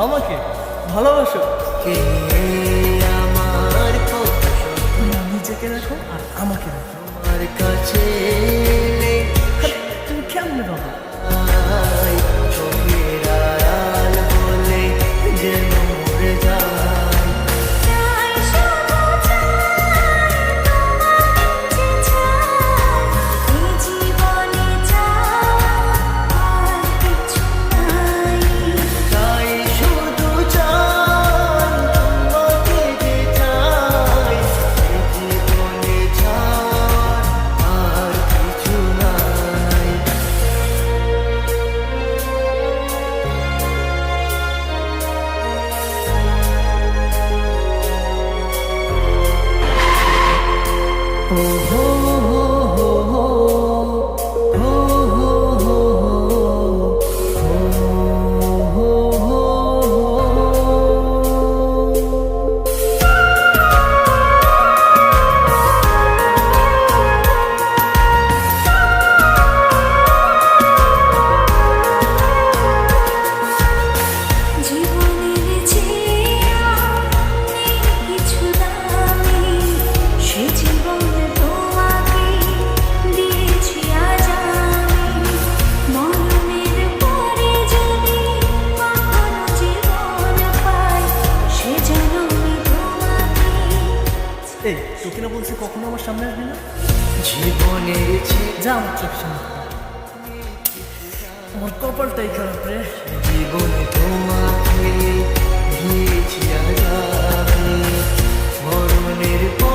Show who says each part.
Speaker 1: আমাকে ভালোবাসো?
Speaker 2: কে আমার কথা
Speaker 1: তুমি নিজেকে রাখো আর আমাকে রাখো।
Speaker 2: তোমার কাছে
Speaker 1: তুমি কেমনে বাবা?
Speaker 2: চোখের আড়াল বলে যেন মরে যায়। তাই শুধু চাই তোমাকে যে চাই, এই জীবনে চাই আর কিছু নাই। ও হো হো হো হো, হো হো হো হো, হো হো হো।
Speaker 3: জীবনের চেয়ে নেই কিছু দামি, সে জীবন তোমাকে দিয়েছি আজ আমি। মরণের পরে যদি কখনো জীবন পাই, সে জন্মে তোমাকে।
Speaker 1: এই তোকে না বলছি কখনো আমার সামনে আসবি না?
Speaker 2: জীবনের
Speaker 1: যা আমার চোখের সামনে। আমার কপালটাই খারাপ রে।
Speaker 2: জীবনে তোমাকে দিয়েছি আজ আমি। মরণের পর